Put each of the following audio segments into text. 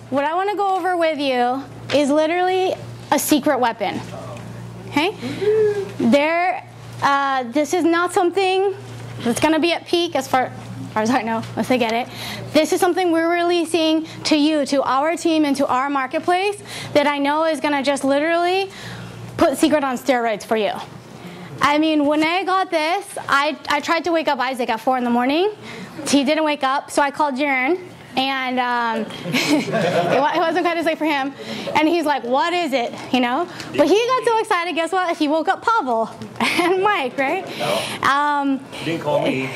what I want to go over with you is literally a secret weapon. Okay? This is not something that's going to be at peak as far as I know, once they get it. This is something we're releasing to you, to our team, and to our marketplace that I know is going to just literally put secret on steroids for you. I mean, when I got this, I tried to wake up Isaac at 4 in the morning. He didn't wake up, so I called Jaren. And it wasn't quite as late for him. And he's like, what is it? You know? But he got so excited, guess what? He woke up Pavel and Mike, right? No. You didn't call me.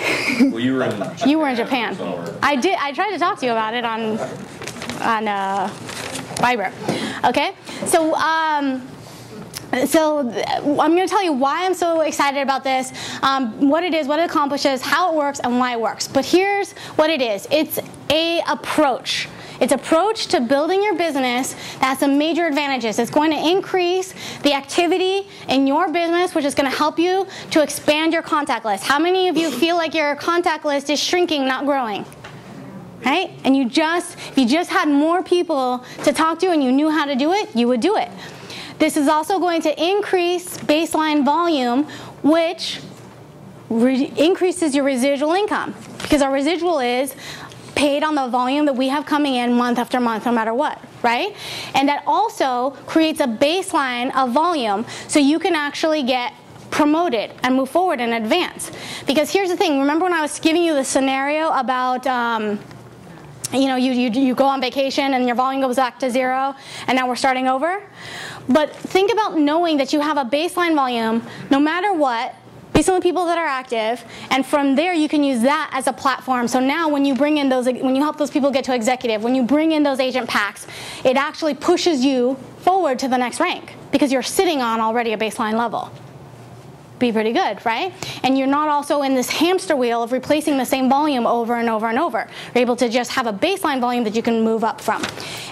Well, you were in Japan. You were in Japan. I did. I tried to talk to you about it on Viber. Okay? So I'm going to tell you why I'm so excited about this, what it is, what it accomplishes, how it works, and why it works. But here's what it is. It's an approach. It's an approach to building your business that has some major advantages. It's going to increase the activity in your business, which is going to help you to expand your contact list. How many of you feel like your contact list is shrinking, not growing? Right? And if you just had more people to talk to and you knew how to do it, you would do it. This is also going to increase baseline volume, which increases your residual income, because our residual is paid on the volume that we have coming in month after month, no matter what, right? And that also creates a baseline of volume so you can actually get promoted and move forward and advance. Because here's the thing, remember when I was giving you the scenario about you go on vacation and your volume goes back to 0 and now we're starting over? But think about knowing that you have a baseline volume no matter what, based on the people that are active, and from there you can use that as a platform. So now when you help those people get to executive, when you bring in those agent packs, it actually pushes you forward to the next rank because you're sitting on already a baseline level. Be pretty good, right? And you're not also in this hamster wheel of replacing the same volume over and over and over. You're able to just have a baseline volume that you can move up from.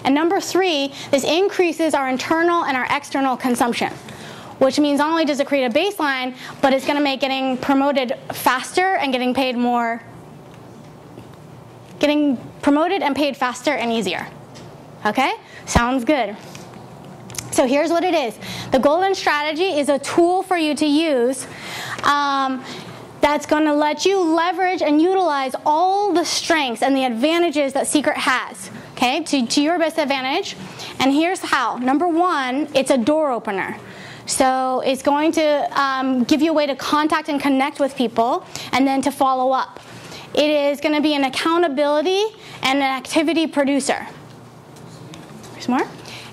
And number 3, this increases our internal and our external consumption, which means not only does it create a baseline, but it's going to make getting promoted faster and getting promoted and paid faster and easier. Okay? Sounds good. So here's what it is. The golden strategy is a tool for you to use that's going to let you leverage and utilize all the strengths and the advantages that Secret has, okay, to your best advantage. And here's how. Number 1, it's a door opener. So it's going to give you a way to contact and connect with people and then to follow up. It is going to be an accountability and an activity producer. There's more.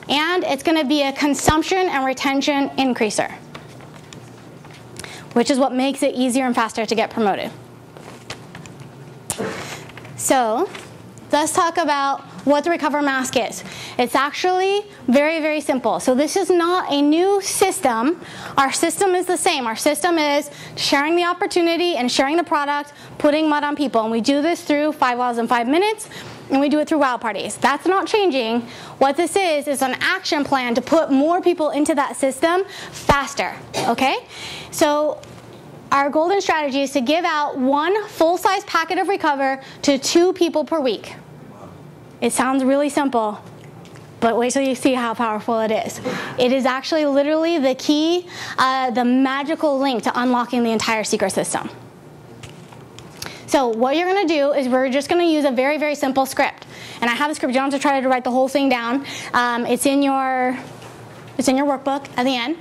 And it's going to be a consumption and retention increaser, which is what makes it easier and faster to get promoted. So let's talk about what the Recover Mask is. It's actually very, very simple. So this is not a new system. Our system is the same. Our system is sharing the opportunity and sharing the product, putting mud on people. And we do this through 5 Wows in 5 minutes. And we do it through wow parties. That's not changing. What this is an action plan to put more people into that system faster, okay? So our golden strategy is to give out 1 full-size packet of Recover to 2 people per week. It sounds really simple, but wait till you see how powerful it is. It is actually literally the key, the magical link to unlocking the entire Secret system. So what you're going to do is we're just going to use a very, very simple script. And I have a script. You don't have to try to write the whole thing down. It's in your workbook at the end.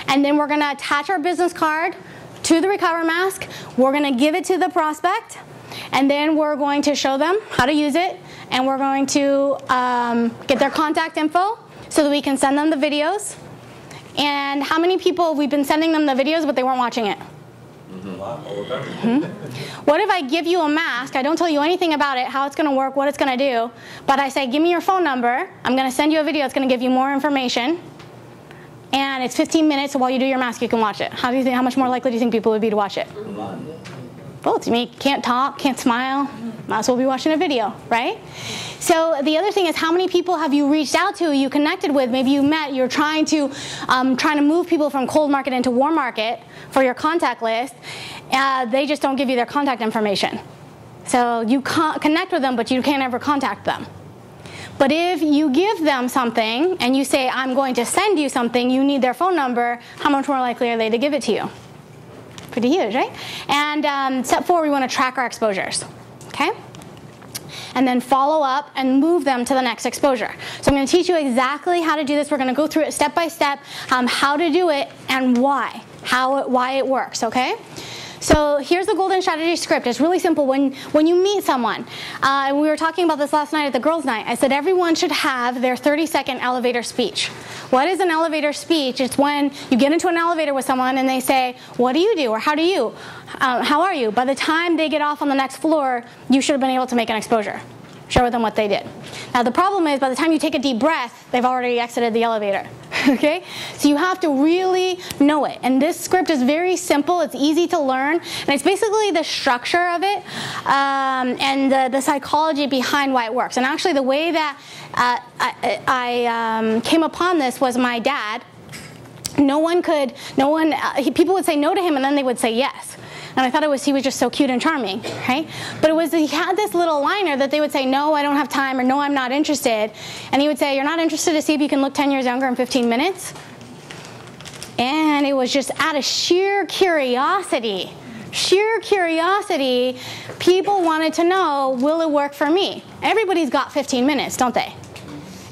And then we're going to attach our business card to the Recover Mask. We're going to give it to the prospect. And then we're going to show them how to use it. And we're going to get their contact info so that we can send them the videos. And how many people we've been sending them the videos but they weren't watching it? What if I give you a mask, I don't tell you anything about it, how it's going to work, what it's going to do, but I say, give me your phone number, I'm going to send you a video, it's going to give you more information, and it's 15 minutes, so while you do your mask, you can watch it. How much more likely do you think people would be to watch it? Both. You can't talk, can't smile, might as well be watching a video, right? So the other thing is, how many people have you reached out to, you connected with, maybe you met, you're trying to move people from cold market into warm market for your contact list. They just don't give you their contact information. So you connect with them, but you can't ever contact them. But if you give them something and you say, I'm going to send you something, you need their phone number, how much more likely are they to give it to you? Pretty huge, right? And step 4, we want to track our exposures, okay? And then follow up and move them to the next exposure. So I'm going to teach you exactly how to do this. We're going to go through it step by step, how to do it and why it works, okay? So here's the golden strategy script. It's really simple. When you meet someone, and we were talking about this last night at the girls' night, I said everyone should have their 30-second elevator speech. What is an elevator speech? It's when you get into an elevator with someone and they say, what do you do? Or how do you? How are you? By the time they get off on the next floor, you should have been able to make an exposure. Share them what they did. Now the problem is, by the time you take a deep breath, they've already exited the elevator. Okay? So you have to really know it. And this script is very simple. It's easy to learn. And it's basically the structure of it and the psychology behind why it works. And actually the way that I came upon this was my dad. People would say no to him and then they would say yes. And I thought he was just so cute and charming, right? But he had this little liner that they would say, no, I don't have time, or no, I'm not interested. And he would say, you're not interested to see if you can look 10 years younger in 15 minutes? And it was just out of sheer curiosity, people wanted to know, will it work for me? Everybody's got 15 minutes, don't they?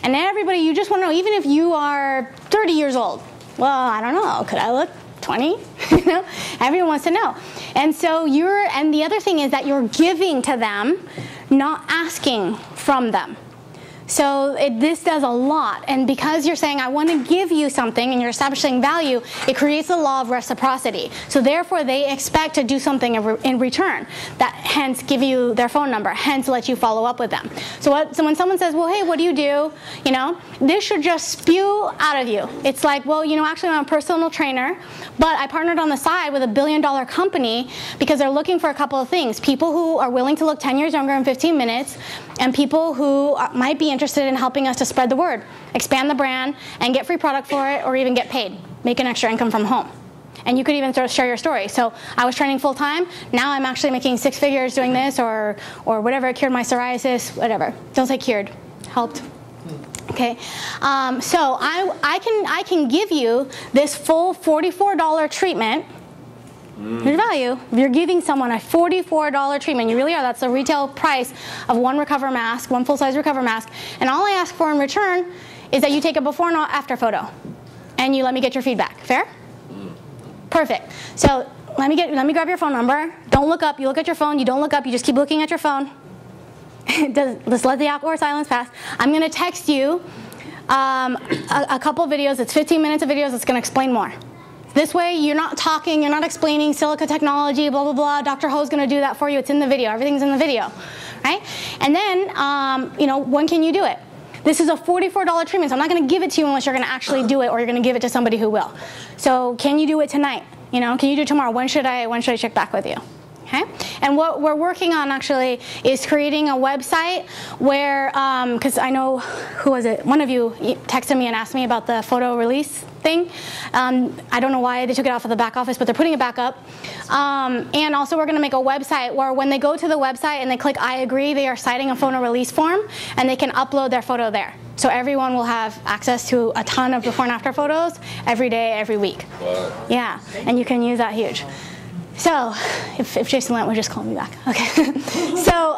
And you just want to know, even if you are 30 years old, well, I don't know, could I look 20? Everyone wants to know. And so and the other thing is that you're giving to them, not asking from them. So this does a lot. And because you're saying, I want to give you something, and you're establishing value, it creates the law of reciprocity. So therefore, they expect to do something in return, that hence give you their phone number, hence let you follow up with them. So when someone says, well, hey, what do you do? This should just spew out of you. It's like, well, actually I'm a personal trainer, but I partnered on the side with $1 billion company because they're looking for a couple of things. People who are willing to look 10 years younger in 15 minutes, and people who might be interested in helping us to spread the word, expand the brand, and get free product for it, or even get paid, make an extra income from home. And you could even share your story. So I was training full-time. Now I'm actually making 6 figures doing this, or whatever. It cured my psoriasis, whatever. Don't say cured. Helped. Okay. So I can give you this full $44 treatment. There's value. If you're giving someone a $44 treatment, you really are. That's the retail price of one Recover mask, one full-size Recover mask. And all I ask for in return is that you take a before and after photo, and you let me get your feedback. Fair? Perfect. So let me grab your phone number. Don't look up. You look at your phone. You don't look up. You just keep looking at your phone. Just let the awkward silence pass. I'm going to text you a couple videos. It's 15 minutes of videos that's going to explain more. This way, you're not talking, you're not explaining silica technology, blah, blah, blah. Dr. Ho's going to do that for you. It's in the video. Everything's in the video, right? And then, when can you do it? This is a $44 treatment, so I'm not going to give it to you unless you're going to actually do it, or you're going to give it to somebody who will. So can you do it tonight? Can you do it tomorrow? When should I check back with you? Okay? And what we're working on actually is creating a website where, because I know, who was it? One of you texted me and asked me about the photo release thing. I don't know why they took it off of the back office, but they're putting it back up. And also we're going to make a website where when they go to the website and they click I agree, they are citing a photo release form, and they can upload their photo there. So everyone will have access to a ton of before and after photos every day, every week. Wow. Yeah, and you can use that huge. So, if Jason Lent would just call me back. Okay. So,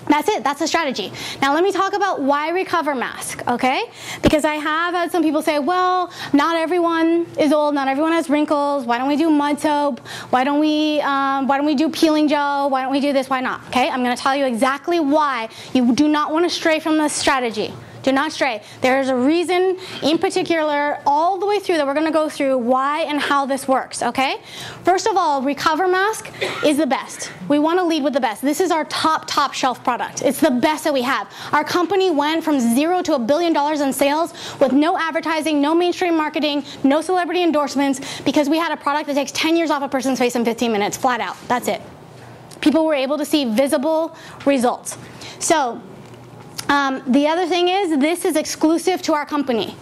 that's it. That's the strategy. Now, let me talk about why Recover Mask, okay? Because I have had some people say, well, not everyone is old. Not everyone has wrinkles. Why don't we do mud soap? Why don't we do peeling gel? Why don't we do this? Why not? Okay? I'm going to tell you exactly why you do not want to stray from this strategy. Do not stray. There is a reason in particular all the way through that we're going to go through why and how this works, okay? First of all, Recover Mask is the best. We want to lead with the best. This is our top shelf product. It's the best that we have. Our company went from 0 to $1 billion in sales with no advertising, no mainstream marketing, no celebrity endorsements, because we had a product that takes 10 years off a person's face in 15 minutes, flat out. That's it. People were able to see visible results. So, the other thing is, this is exclusive to our company.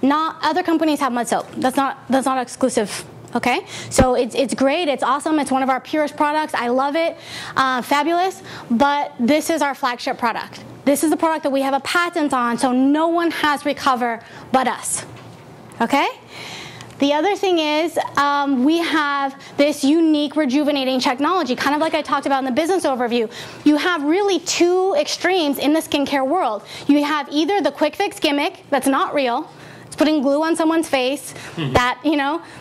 Not other companies have mud soap. That's not exclusive. Okay, so it's great. It's awesome. It's one of our purest products. I love it. Fabulous. But this is our flagship product. This is the product that we have a patent on, so no one has Recover but us. Okay? The other thing is we have this unique rejuvenating technology, kind of like I talked about in the business overview. You have really two extremes in the skincare world. You have either the quick fix gimmick that's not real. It's putting glue on someone's face that,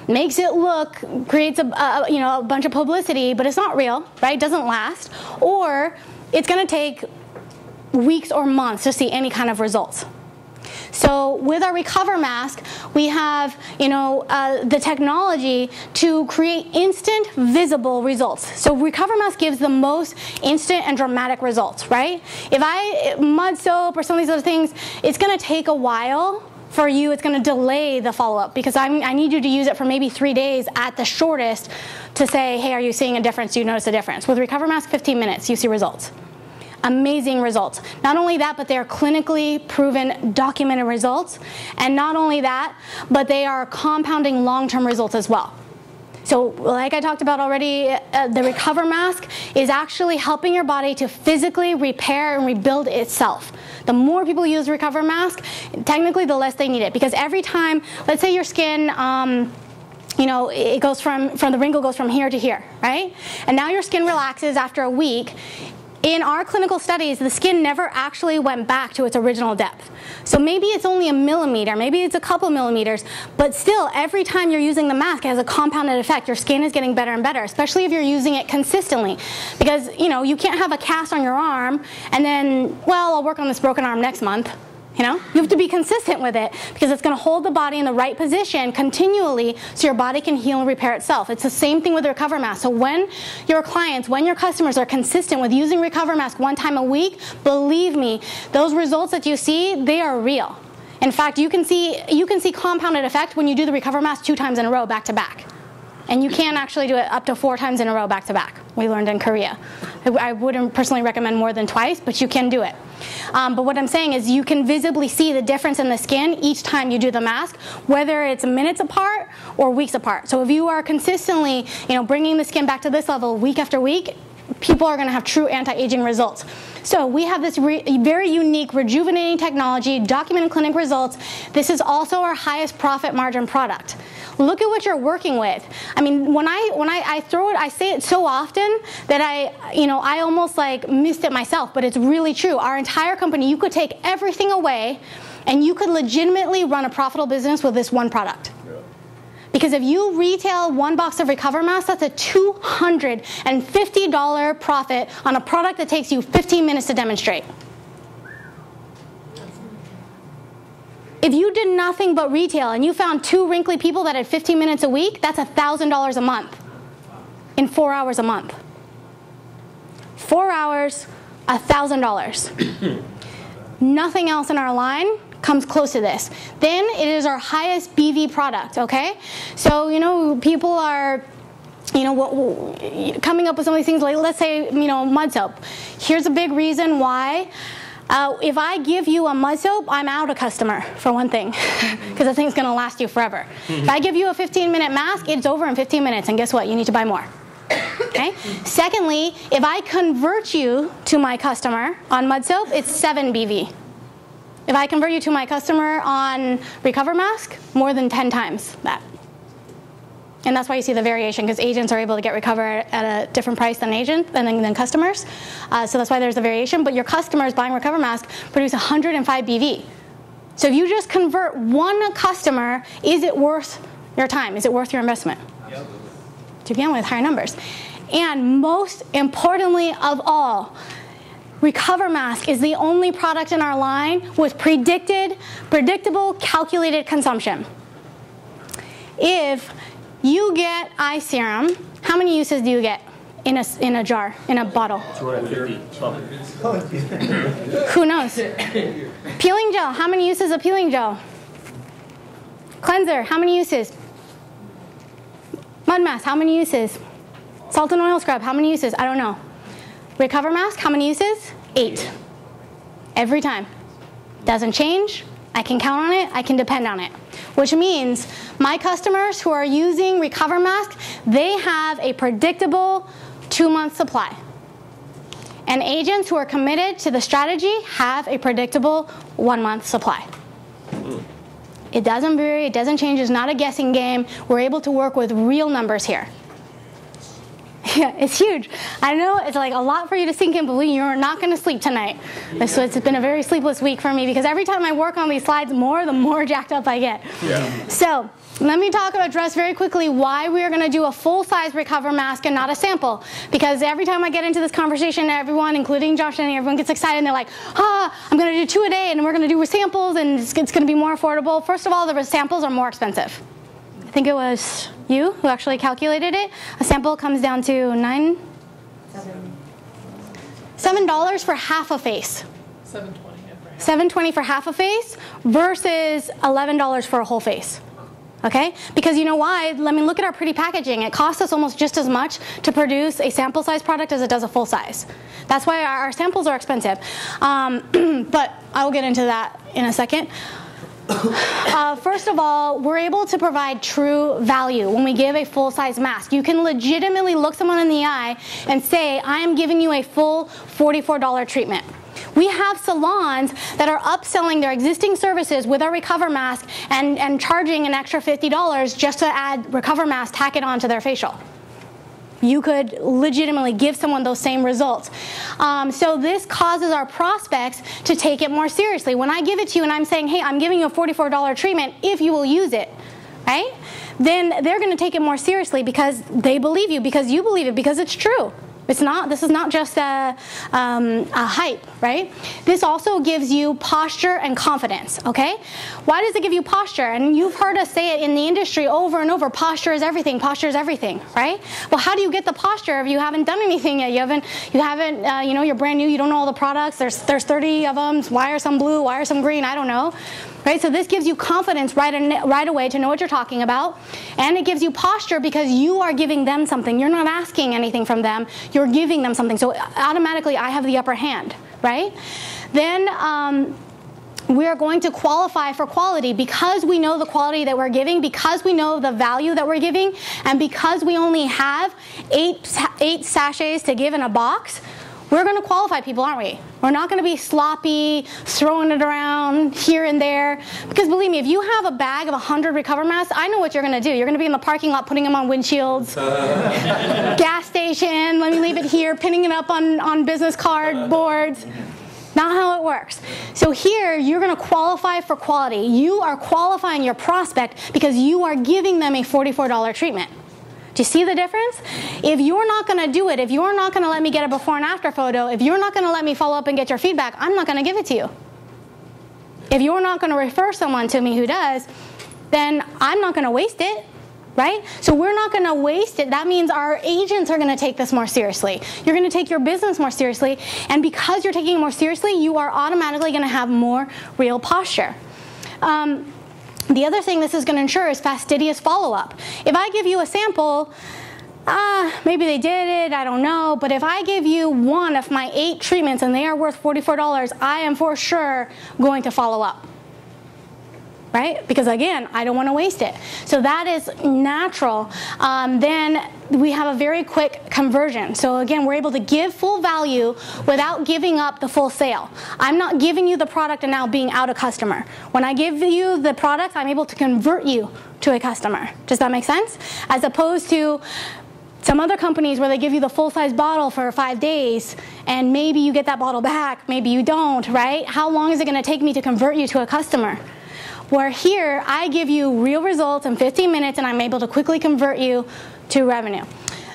makes it look, creates a bunch of publicity, but it's not real, right? It doesn't last. Or it's going to take weeks or months to see any kind of results. So with our Recover mask, we have, the technology to create instant, visible results. So Recover mask gives the most instant and dramatic results, right? If mud soap or some of these other things, it's going to take a while for you. It's going to delay the follow-up because I need you to use it for maybe 3 days at the shortest to say, hey, are you seeing a difference? Do you notice a difference? With Recover mask, 15 minutes, you see results. Amazing results. Not only that, but they are clinically proven, documented results. And not only that, but they are compounding long-term results as well. So like I talked about already, the Recover mask is actually helping your body to physically repair and rebuild itself. The more people use Recover mask, technically the less they need it. Because every time, let's say your skin, it goes from the wrinkle goes from here to here, right? And now your skin relaxes after a week. In our clinical studies, the skin never actually went back to its original depth. So maybe it's only a millimeter, maybe it's a couple millimeters, but still, every time you're using the mask, it has a compounded effect. Your skin is getting better and better, especially if you're using it consistently. Because, you can't have a cast on your arm and then, I'll work on this broken arm next month. You have to be consistent with it because it's going to hold the body in the right position continually so your body can heal and repair itself. It's the same thing with the Recover mask. So when your clients, when your customers are consistent with using Recover mask 1 time a week, believe me, those results that you see, they are real. In fact, you can see compounded effect when you do the Recover mask 2 times in a row back to back. And you can actually do it up to 4 times in a row back to back. We learned in Korea. I wouldn't personally recommend more than twice, but you can do it. But what I'm saying is you can visibly see the difference in the skin each time you do the mask, whether it's minutes apart or weeks apart. So if you are consistently, bringing the skin back to this level week after week, people are going to have true anti-aging results. So we have this very unique rejuvenating technology, documented clinic results. This is also our highest profit margin product. Look at what you're working with. I mean, when I throw it, I say it so often that I almost missed it myself, but it's really true. Our entire company, you could take everything away and you could legitimately run a profitable business with this one product. Because if you retail 1 box of Recover mask, that's a $250 profit on a product that takes you 15 minutes to demonstrate. If you did nothing but retail and you found 2 wrinkly people that had 15 minutes a week, that's $1,000 a month in 4 hours a month. 4 hours, $1,000. Nothing else in our line comes close to this. Then it is our highest BV product, okay? So, people are, coming up with some of these things, like let's say, mud soap. Here's a big reason why. If I give you a mud soap, I'm out a customer, for one thing, because the thing's going to last you forever. If I give you a 15-minute mask, it's over in 15 minutes, and guess what? You need to buy more. Okay? Secondly, if I convert you to my customer on mud soap, it's 7 BV. If I convert you to my customer on Recover mask, more than 10 times that. And that's why you see the variation, because agents are able to get Recover at a different price than customers. So that's why there's a variation. But your customers buying Recover mask produce 105 BV. So if you just convert 1 customer, is it worth your time? Is it worth your investment? Yep. To begin with, higher numbers. And most importantly of all, Recover mask is the only product in our line with predictable, calculated consumption. If you get eye serum, how many uses do you get in a jar, in a bottle? 250. Who knows? Peeling gel, how many uses of peeling gel? Cleanser, how many uses? Mud mask, how many uses? Salt and oil scrub, how many uses? I don't know. Recover mask, how many uses? 8. Every time. Doesn't change. I can count on it. I can depend on it. Which means my customers who are using Recover mask, they have a predictable 2-month supply. And agents who are committed to the strategy have a predictable 1-month supply. It doesn't vary, it doesn't change, it's not a guessing game. We're able to work with real numbers here. Yeah, it's huge. I know it's like a lot for you to sink in, but you're not going to sleep tonight. So it's been a very sleepless week for me because every time I work on these slides more, the more jacked up I get. Yeah. So let me address very quickly why we are going to do a full-size recover mask and not a sample. Because every time I get into this conversation, everyone, including Josh and everyone gets excited and they're like, I'm going to do 2 a day and we're going to do samples and it's going to be more affordable. First of all, the samples are more expensive. I think it was you who actually calculated it. A sample comes down to $7 for half a face. $7.20 for half a face versus $11 for a whole face. Okay? Because you know why? Let me look at our pretty packaging. It costs us almost just as much to produce a sample size product as it does a full size. That's why our samples are expensive. But I will get into that in a second. First of all, we're able to provide true value when we give a full-size mask. You can legitimately look someone in the eye and say, I am giving you a full $44 treatment. We have salons that are upselling their existing services with our recover mask and charging an extra $50 just to add recover mask, tack it on to their facial. You could legitimately give someone those same results. So this causes our prospects to take it more seriously. When I give it to you and I'm saying, hey, I'm giving you a $44 treatment if you will use it, right? Then they're going to take it more seriously because they believe you, because you believe it, because it's true. This is not just a hype, right? This also gives you posture and confidence, okay? Why does it give you posture? And you've heard us say it in the industry over and over, posture is everything, right? Well, how do you get the posture if you haven't done anything yet? You haven't, you're brand new, you don't know all the products, there's 30 of them, why are some blue, why are some green, I don't know. Right? So this gives you confidence right away to know what you're talking about. And it gives you posture because you are giving them something. You're not asking anything from them. You're giving them something. So automatically, I have the upper hand, right? Then we are going to qualify for quality because we know the quality that we're giving, because we know the value that we're giving, and because we only have eight sachets to give in a box. We're going to qualify people, aren't we? We're not going to be sloppy, throwing it around here and there. Because believe me, if you have a bag of 100 recover masks, I know what you're going to do. You're going to be in the parking lot putting them on windshields, gas station, let me leave it here, pinning it up on business card boards. Not how it works. So here, you're going to qualify for quality. You are qualifying your prospect because you are giving them a $44 treatment. Do you see the difference? If you're not going to do it, if you're not going to let me get a before and after photo, if you're not going to let me follow up and get your feedback, I'm not going to give it to you. If you're not going to refer someone to me who does, then I'm not going to waste it, right? So we're not going to waste it. That means our agents are going to take this more seriously. You're going to take your business more seriously. And because you're taking it more seriously, you are automatically going to have more real posture. The other thing this is going to ensure is fastidious follow-up. If I give you a sample, maybe they did it, I don't know, but if I give you one of my 8 treatments and they are worth $44, I am for sure going to follow up. Right? Because again, I don't want to waste it. So that is natural. Then we have a very quick conversion. So again, we're able to give full value without giving up the full sale. I'm not giving you the product and now being out a customer. When I give you the product, I'm able to convert you to a customer. Does that make sense? As opposed to some other companies where they give you the full-size bottle for 5 days and maybe you get that bottle back, maybe you don't, right? How long is it going to take me to convert you to a customer? Where here, I give you real results in 15 minutes and I'm able to quickly convert you to revenue.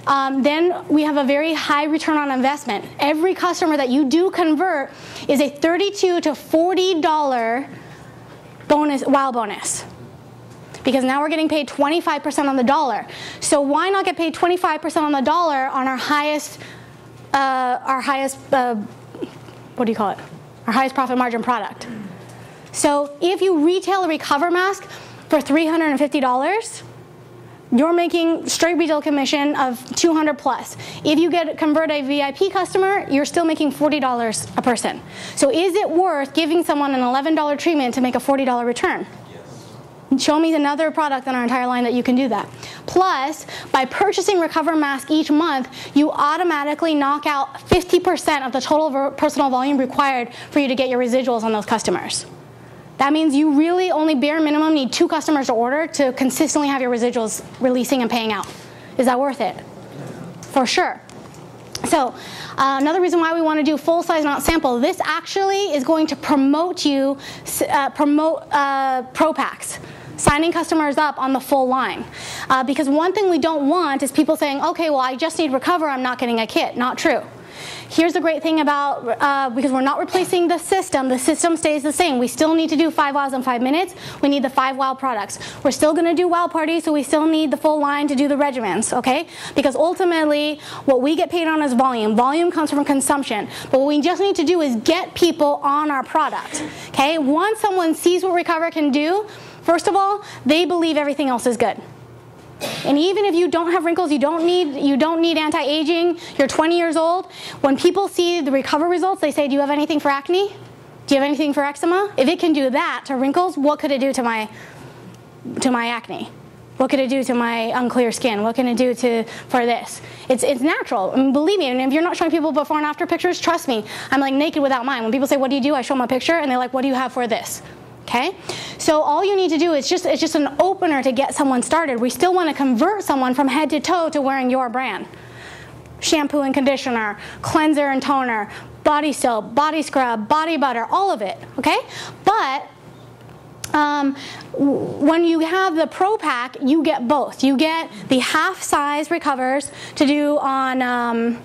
Then we have a very high return on investment. Every customer that you do convert is a $32 to $40 bonus, wow bonus. Because now we're getting paid 25% on the dollar. So why not get paid 25% on the dollar on our highest what do you call it? Our highest profit margin product. So if you retail a recover mask for $350, you're making straight retail commission of $200 plus. If you convert a VIP customer, you're still making $40 a person. So is it worth giving someone an $11 treatment to make a $40 return? Yes. Show me another product in our entire line that you can do that. Plus, by purchasing Recover Mask each month, you automatically knock out 50% of the total personal volume required for you to get your residuals on those customers. That means you really only bare minimum need 2 customers to order to consistently have your residuals releasing and paying out. Is that worth it? For sure. So another reason why we want to do full size, not sample, this actually is going to promote you, pro packs, signing customers up on the full line. Because one thing we don't want is people saying, okay, well, I just need Recover, I'm not getting a kit. Not true. Here's the great thing about, because we're not replacing the system stays the same. We still need to do 5 wows in 5 minutes. We need the 5 wow products. We're still going to do wow parties, so we still need the full line to do the regimens, okay? Because ultimately, what we get paid on is volume. Volume comes from consumption. But what we just need to do is get people on our product, okay? Once someone sees what Recover can do, first of all, they believe everything else is good. And even if you don't have wrinkles, you don't need anti-aging, you're 20 years old, when people see the Recover results, they say, do you have anything for acne? Do you have anything for eczema? If it can do that to wrinkles, what could it do to my acne? What could it do to my unclear skin? What can it do for this? It's natural. I mean, believe me, and if you're not showing people before and after pictures, trust me, I'm like naked without mine. When people say, what do you do? I show them a picture, and they're like, what do you have for this? Okay? So all you need to do is it's just an opener to get someone started. We still want to convert someone from head to toe to wearing your brand. Shampoo and conditioner, cleanser and toner, body soap, body scrub, body butter, all of it, okay? But when you have the Pro Pack, you get both. You get the half-size Recovers to do on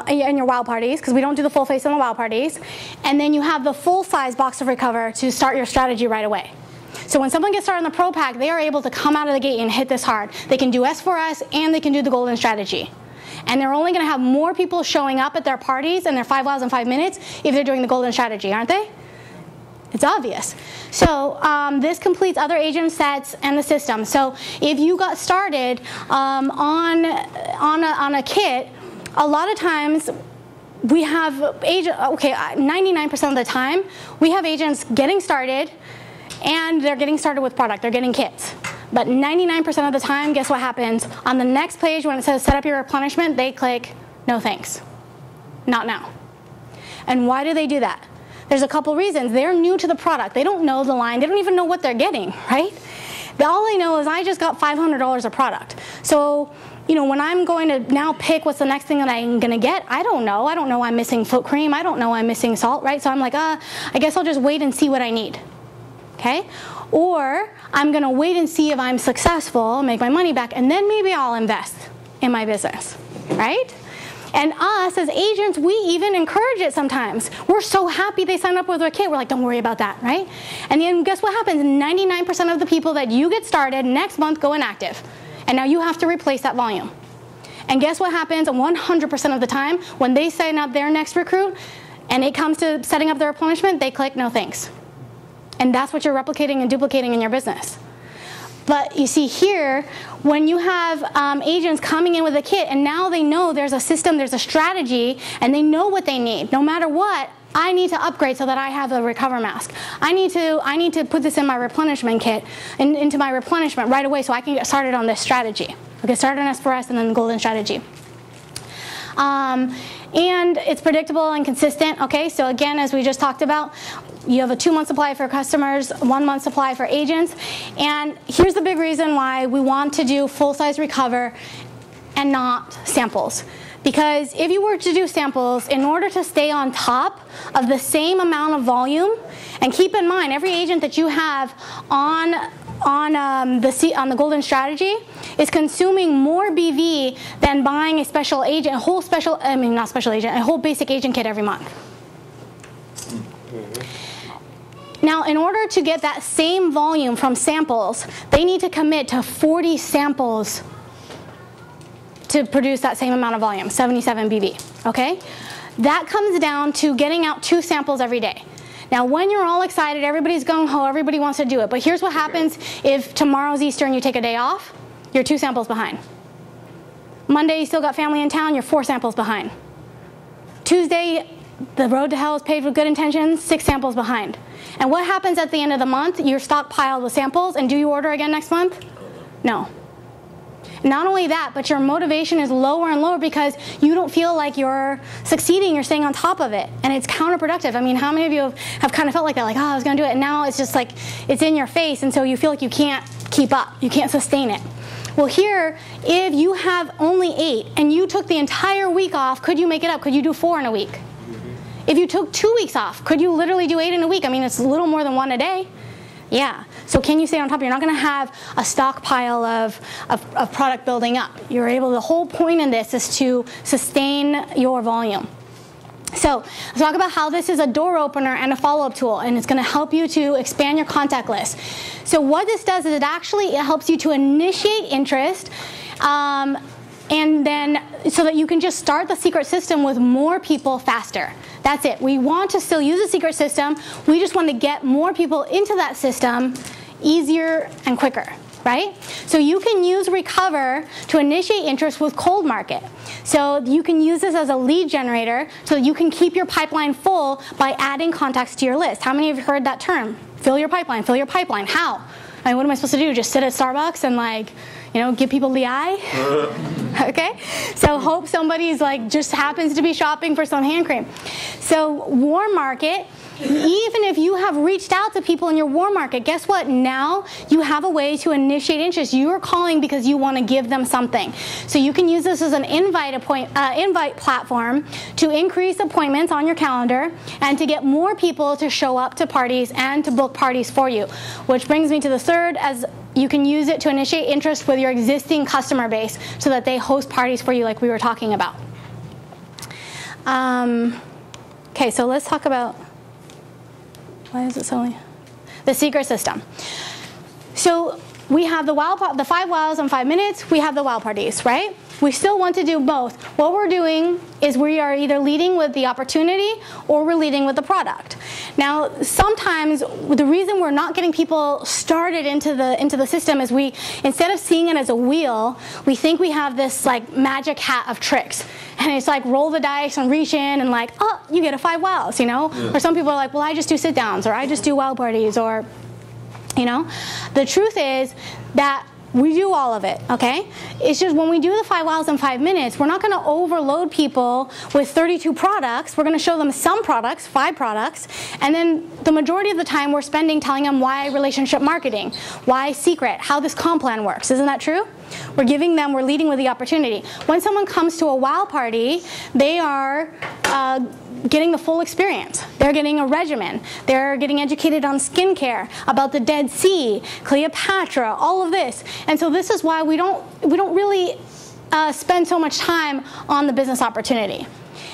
in your wow parties, because we don't do the full face on the wow parties, and then you have the full-size box of Recover to start your strategy right away. So when someone gets started on the Pro Pack, they are able to come out of the gate and hit this hard. They can do S4S and they can do the golden strategy. And they're only going to have more people showing up at their parties and their 5 wows in 5 minutes if they're doing the golden strategy, aren't they? It's obvious. So this completes other agent sets and the system. So if you got started on a kit, a lot of times we have 99% of the time, we have agents getting started and they're getting started with product, they're getting kits. But 99% of the time, guess what happens? On the next page when it says set up your replenishment, they click, no thanks, not now. And why do they do that? There's a couple reasons. They're new to the product, they don't know the line, they don't even know what they're getting, right? All they know is I just got $500 of product. So, you know, when I'm going to now pick what's the next thing that I'm going to get, I don't know. I don't know I'm missing foot cream. I don't know I'm missing salt, right? So I'm like, I guess I'll just wait and see what I need, okay? Or I'm going to wait and see if I'm successful, make my money back, and then maybe I'll invest in my business, right? And us as agents, we even encourage it sometimes. We're so happy they sign up with our kit. We're like, don't worry about that, right? And then guess what happens? 99% of the people that you get started next month go inactive. And now you have to replace that volume. And guess what happens 100% of the time? When they sign up their next recruit and it comes to setting up their replenishment, they click no thanks. And that's what you're replicating and duplicating in your business. But you see here, when you have agents coming in with a kit and now they know there's a system, there's a strategy, and they know what they need. No matter what, I need to upgrade so that I have a Recover Mask. I need to put this in my replenishment kit, into my replenishment right away so I can get started on this strategy. I'll get started on S4S and then the golden strategy. And it's predictable and consistent, okay? So again, as we just talked about, you have a 2-month supply for customers, 1-month supply for agents. And here's the big reason why we want to do full-size Recover and not samples. Because if you were to do samples, in order to stay on top of the same amount of volume, and keep in mind, every agent that you have on the golden strategy is consuming more BV than buying a special agent, a whole basic agent kit every month. Now, in order to get that same volume from samples, they need to commit to 40 samples to produce that same amount of volume, 77 BV, okay? That comes down to getting out 2 samples every day. Now, when you're all excited, everybody's gung-ho, everybody wants to do it. But here's what happens if tomorrow's Easter and you take a day off, you're 2 samples behind. Monday, you still got family in town, you're 4 samples behind. Tuesday, the road to hell is paved with good intentions, 6 samples behind. And what happens at the end of the month? You're stockpiled with samples, and do you order again next month? No. Not only that, but your motivation is lower and lower because you don't feel like you're succeeding, you're staying on top of it. And it's counterproductive. I mean, how many of you have kind of felt like that? Like, oh, I was going to do it. And now it's just like, it's in your face. And so you feel like you can't keep up. You can't sustain it. Well, here, if you have only 8 and you took the entire week off, could you make it up? Could you do 4 in a week? If you took 2 weeks off, could you literally do 8 in a week? I mean, it's a little more than 1 a day. Yeah. So can you stay on top? You're not going to have a stockpile of product building up. You're able, the whole point in this is to sustain your volume. So let's talk about how this is a door opener and a follow-up tool, and it's going to help you to expand your contact list. So what this does is it helps you to initiate interest, and then so that you can just start the secret system with more people faster. That's it. We want to still use the secret system. We just want to get more people into that system easier and quicker, right? So you can use Recover to initiate interest with cold market. So you can use this as a lead generator so that you can keep your pipeline full by adding contacts to your list. How many of you have heard that term? Fill your pipeline, fill your pipeline. How? I mean, what am I supposed to do? Just sit at Starbucks and like, give people the eye? Okay? So hope somebody's like just happens to be shopping for some hand cream. So warm market, even if you have reached out to people in your warm market, guess what? Now you have a way to initiate interest. You are calling because you want to give them something. So you can use this as an invite platform to increase appointments on your calendar and to get more people to show up to parties and to book parties for you. Which brings me to the third, as you can use it to initiate interest with your existing customer base so that they host parties for you like we were talking about. Okay, so let's talk about, why is it so, the secret system. So we have the 5 wows in 5 minutes. We have the wow parties, right? We still want to do both. What we're doing is we are either leading with the opportunity or we're leading with the product. Now, sometimes the reason we're not getting people started into the system is we, instead of seeing it as a wheel, we think we have this like magic hat of tricks. And it's like roll the dice and reach in and like, oh, you get a 5 wows, Yeah. Or some people are like, well, I just do sit downs, or I just do wow parties, or, The truth is that we do all of it, okay? It's just when we do the 5 wows in 5 minutes, we're not going to overload people with 32 products. We're going to show them some products, 5 products, and then the majority of the time we're spending telling them why relationship marketing, why secret, how this comp plan works. Isn't that true? We're leading with the opportunity. When someone comes to a wow party, they are getting the full experience. They're getting a regimen. They're getting educated on skincare, about the Dead Sea, Cleopatra, all of this. And so this is why we don't really spend so much time on the business opportunity.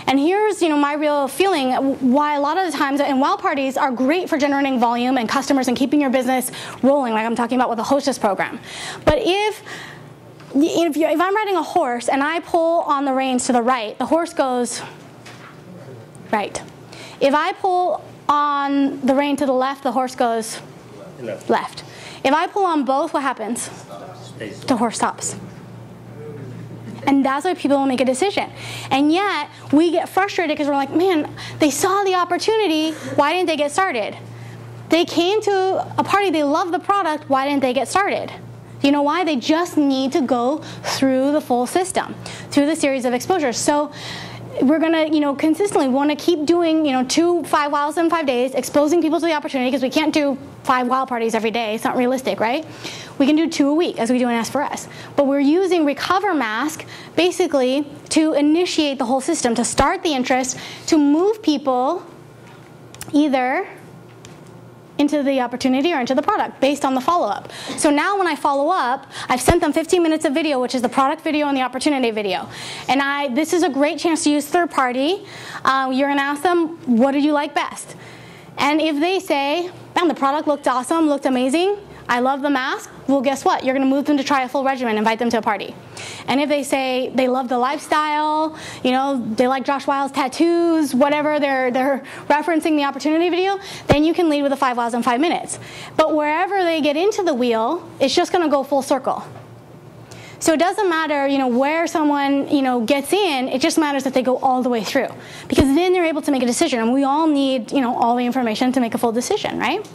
And here's my real feeling why a lot of the times, and wow parties are great for generating volume and customers and keeping your business rolling, like I'm talking about with a hostess program. But if I'm riding a horse and I pull on the reins to the right, the horse goes right. If I pull on the rein to the left, the horse goes left. If I pull on both, what happens? The horse stops. And that's why people will make a decision. And yet, we get frustrated because we're like, man, they saw the opportunity. Why didn't they get started? They came to a party. They love the product. Why didn't they get started? You know why? They just need to go through the full system, through the series of exposures. So we're going to, consistently want to keep doing, 2 5 wows in 5 days, exposing people to the opportunity, because we can't do 5 wow parties every day. It's not realistic, right? We can do 2 a week, as we do in S4S. But we're using Recover Mask, basically, to initiate the whole system, to start the interest, to move people either into the opportunity or into the product based on the follow-up. So now when I follow up, I've sent them 15 minutes of video, which is the product video and the opportunity video. And this is a great chance to use third party. You're going to ask them, what did you like best? And if they say, man, the product looked awesome, looked amazing, I love the mask, well, guess what? You're going to move them to try a full regimen, invite them to a party. And if they say they love the lifestyle, they like Josh Wiles' tattoos, whatever they're referencing the opportunity video, then you can lead with the 5 wows in 5 minutes. But wherever they get into the wheel, it's just going to go full circle. So it doesn't matter, where someone, gets in. It just matters that they go all the way through, because then they're able to make a decision. And we all need, all the information to make a full decision, right?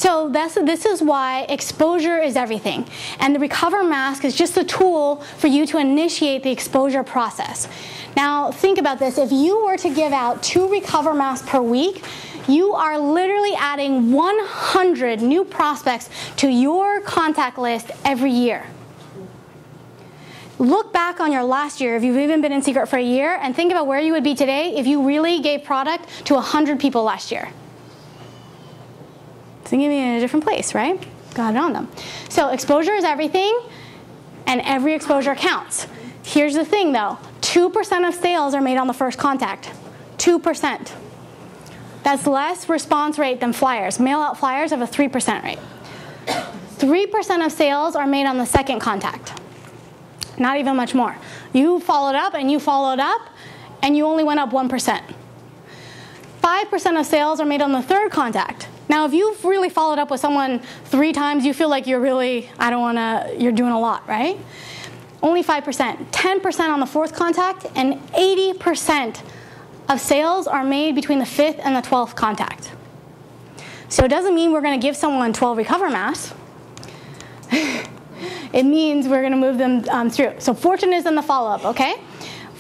So this is why exposure is everything. And the Recover Mask is just a tool for you to initiate the exposure process. Now, think about this. If you were to give out 2 Recover Masks per week, you are literally adding 100 new prospects to your contact list every year. Look back on your last year, if you've even been in secret for a year, and think about where you would be today if you really gave product to 100 people last year. It's going to be in a different place, right? Got it on them. So exposure is everything, and every exposure counts. Here's the thing, though. 2% of sales are made on the first contact. 2%. That's less response rate than flyers. Mail-out flyers have a 3% rate. 3% of sales are made on the second contact. Not even much more. You followed up, and you followed up, and you only went up 1%. 5% of sales are made on the third contact. Now, if you've really followed up with someone 3 times, you feel like you're really, you're doing a lot, right? Only 5%. 10% on the fourth contact, and 80% of sales are made between the 5th and the 12th contact. So it doesn't mean we're going to give someone 12 Recover Masks. It means we're going to move them through. So fortune is in the follow-up, okay?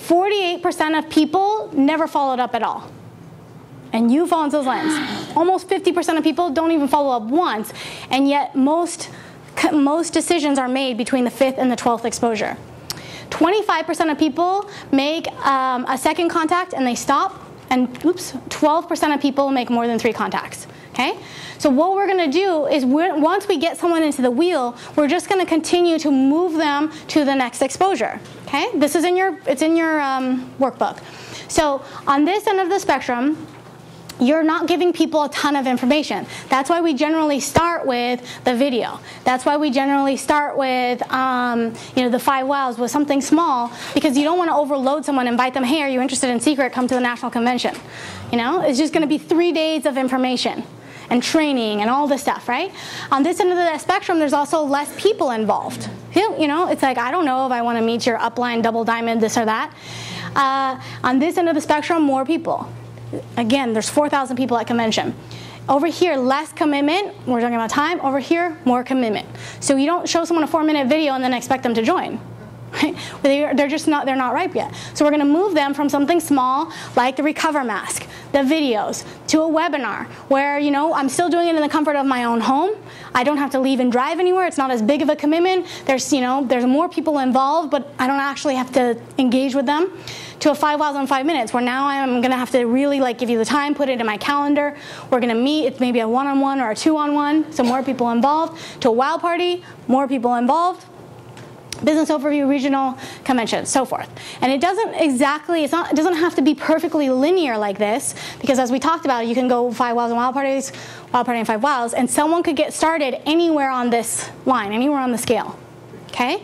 48% of people never followed up at all. And you fall into those lines. Almost 50% of people don't even follow up once, and yet most decisions are made between the 5th and the 12th exposure. 25% of people make a second contact and they stop, and 12% of people make more than 3 contacts. Okay? So what we're going to do is once we get someone into the wheel, we're just going to continue to move them to the next exposure. Okay? This is in your workbook. So on this end of the spectrum, you're not giving people a ton of information. That's why we generally start with the video. That's why we generally start with the 5 wows with something small, because you don't want to overload someone, invite them, hey, are you interested in secret? Come to the national convention. It's just going to be 3 days of information and training and all this stuff, right? On this end of the spectrum, there's also less people involved. It's like, I don't know if I want to meet your upline, double diamond, this or that. On this end of the spectrum, more people. Again, there's 4,000 people at convention. Over here, less commitment. We're talking about time. Over here, more commitment. So you don't show someone a 4-minute video and then expect them to join. Right? They're not ripe yet. So we're going to move them from something small, like the Recover Mask, the videos, to a webinar where, I'm still doing it in the comfort of my own home. I don't have to leave and drive anywhere. It's not as big of a commitment. There's more people involved, but I don't actually have to engage with them. To a 5 wows in 5 minutes, where now I'm going to have to really give you the time, put it in my calendar. We're going to meet. It's maybe a 1-on-1 or a 2-on-1, so more people involved. To a wow party, more people involved. Business overview, regional convention, so forth. And it doesn't have to be perfectly linear like this, because as we talked about, you can go 5 wows and wow party and 5 wows, and someone could get started anywhere on this line, anywhere on the scale. Okay?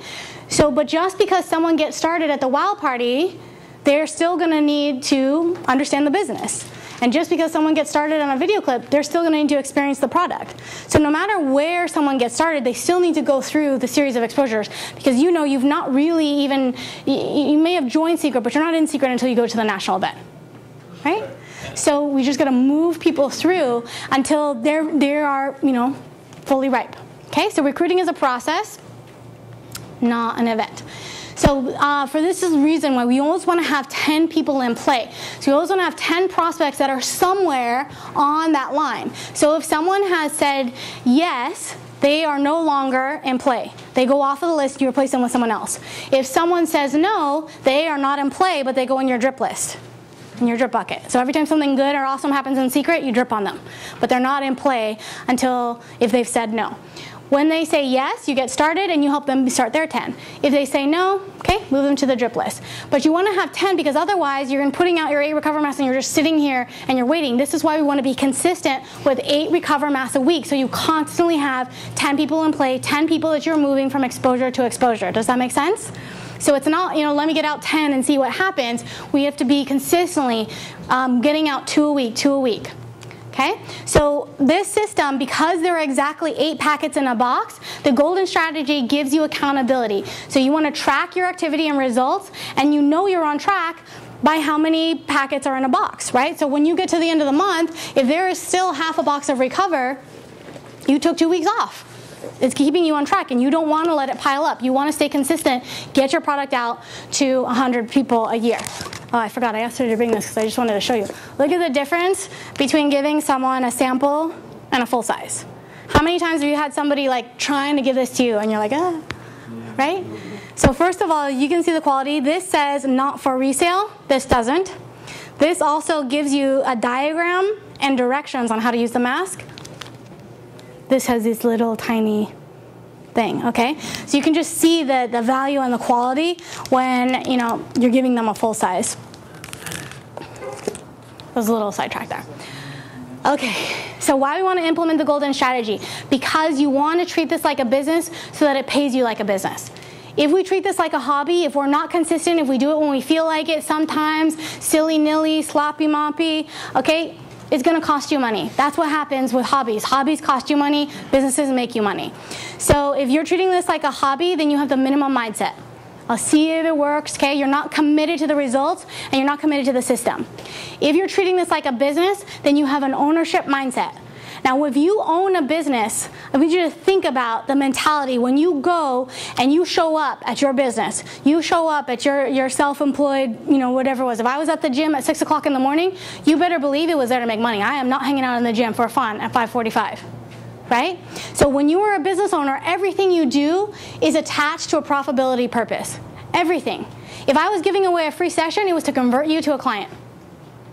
So, but just because someone gets started at the wow party, they're still going to need to understand the business. And just because someone gets started on a video clip, they're still going to need to experience the product. So no matter where someone gets started, they still need to go through the series of exposures, because you've not really even, you may have joined secret, but you're not in secret until you go to the national event, right? So we just got to move people through until they are fully ripe. Okay, so recruiting is a process, not an event. So for this is the reason why we always want to have 10 people in play. So we always want to have 10 prospects that are somewhere on that line. So if someone has said yes, they are no longer in play. They go off of the list, you replace them with someone else. If someone says no, they are not in play, but they go in your drip list, in your drip bucket. So every time something good or awesome happens in secret, you drip on them. But they're not in play until if they've said no. When they say yes, you get started and you help them start their 10. If they say no, okay, move them to the drip list. But you want to have 10, because otherwise you're putting out your 8 Recover Masks and you're just sitting here and you're waiting. This is why we want to be consistent with 8 Recover Masks a week, so you constantly have 10 people in play, 10 people that you're moving from exposure to exposure. Does that make sense? So it's not, let me get out 10 and see what happens. We have to be consistently getting out 2 a week. Okay, so this system, because there are exactly 8 packets in a box, the golden strategy gives you accountability. So you want to track your activity and results, and you're on track by how many packets are in a box, right? So when you get to the end of the month, if there is still half a box of Recover, You took 2 weeks off. It's keeping you on track, and you don't want to let it pile up. You want to stay consistent. Get your product out to 100 people a year. Oh, I forgot. I asked her to bring this because I just wanted to show you. Look at the difference between giving someone a sample and a full size. How many times have you had somebody like trying to give this to you, and you're like, ah, right? So first of all, you can see the quality. This says not for resale. This doesn't. This also gives you a diagram and directions on how to use the mask. This has this little tiny thing, okay? So you can just see the value and the quality when, you know, you're giving them a full size. There's a little sidetrack there. Okay, so why we want to implement the golden strategy? Because you want to treat this like a business so that it pays you like a business. If we treat this like a hobby, if we're not consistent, if we do it when we feel like it, sometimes silly-nilly, sloppy-moppy, okay, it's going to cost you money. That's what happens with hobbies. Hobbies cost you money. Businesses make you money. So if you're treating this like a hobby, then you have the minimum mindset. I'll see if it works, okay? You're not committed to the results, and you're not committed to the system. If you're treating this like a business, then you have an ownership mindset. Now, if you own a business, I want you to think about the mentality when you go and you show up at your business. You show up at your self-employed, you know, whatever it was. If I was at the gym at 6 o'clock in the morning, you better believe it was there to make money. I am not hanging out in the gym for fun at 5:45, right? So when you are a business owner, everything you do is attached to a profitability purpose. Everything. If I was giving away a free session, it was to convert you to a client.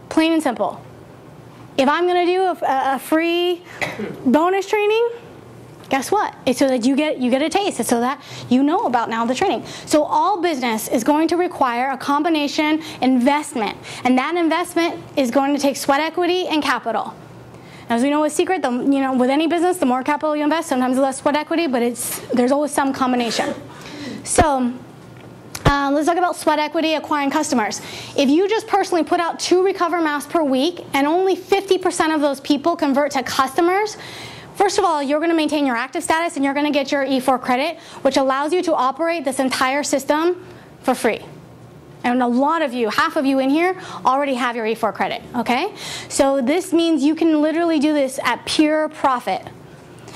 Plain and simple. If I'm going to do a free bonus training, guess what? It's so that you get a taste. It's so that you know about now the training. So all business is going to require a combination investment, and that investment is going to take sweat equity and capital. As we know with Secret, with any business, the more capital you invest, sometimes less sweat equity, but there's always some combination. So let's talk about sweat equity, acquiring customers. If you just personally put out 2 recover masks per week and only 50% of those people convert to customers, first of all, you're going to maintain your active status and you're going to get your E4 credit, which allows you to operate this entire system for free. And a lot of you, half of you in here, already have your E4 credit, okay? So this means you can literally do this at pure profit.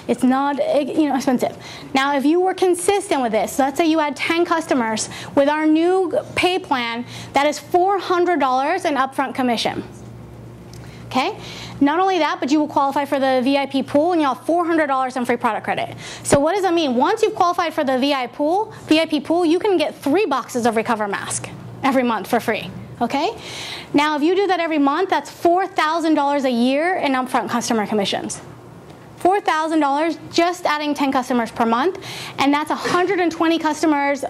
It's not expensive. Now, if you were consistent with this, let's say you had 10 customers, with our new pay plan, that is $400 in upfront commission. Okay? Not only that, but you will qualify for the VIP pool, and you'll have $400 in free product credit. So what does that mean? Once you've qualified for the VIP pool, you can get 3 boxes of Recover Mask every month for free. Okay? Now, if you do that every month, that's $4,000 a year in upfront customer commissions. $4,000 just adding 10 customers per month, and that's 120 customers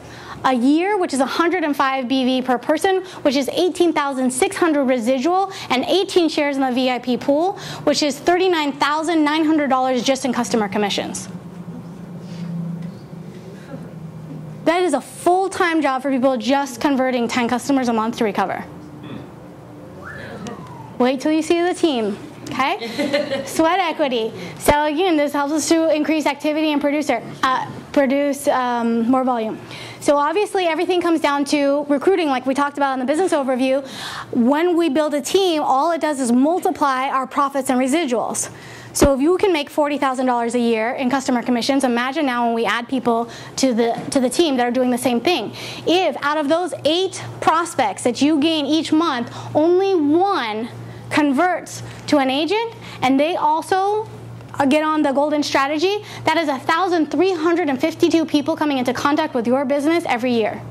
a year, which is 105 BV per person, which is 18,600 residual, and 18 shares in the VIP pool, which is $39,900 just in customer commissions. That is a full-time job for people just converting 10 customers a month to Recover. Wait till you see the team. Okay? Sweat equity. So again, this helps us to increase activity and produce more volume. So obviously everything comes down to recruiting, like we talked about in the business overview. When we build a team, all it does is multiply our profits and residuals. So if you can make $40,000 a year in customer commissions, imagine now when we add people to the team that are doing the same thing. If out of those 8 prospects that you gain each month, only 1 converts to an agent, and they also get on the golden strategy, that is 1,352 people coming into contact with your business every year.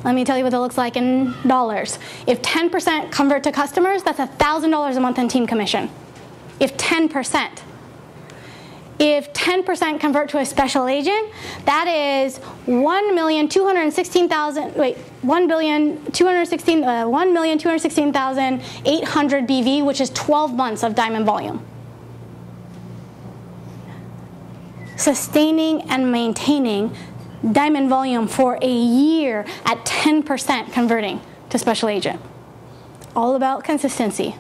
Let me tell you what that looks like in dollars. If 10% convert to customers, that's $1,000 a month in team commission. If 10%. If 10% convert to a special agent, that is 1,216,800 BV, which is 12 months of diamond volume. Sustaining and maintaining diamond volume for a year at 10% converting to special agent. All about consistency.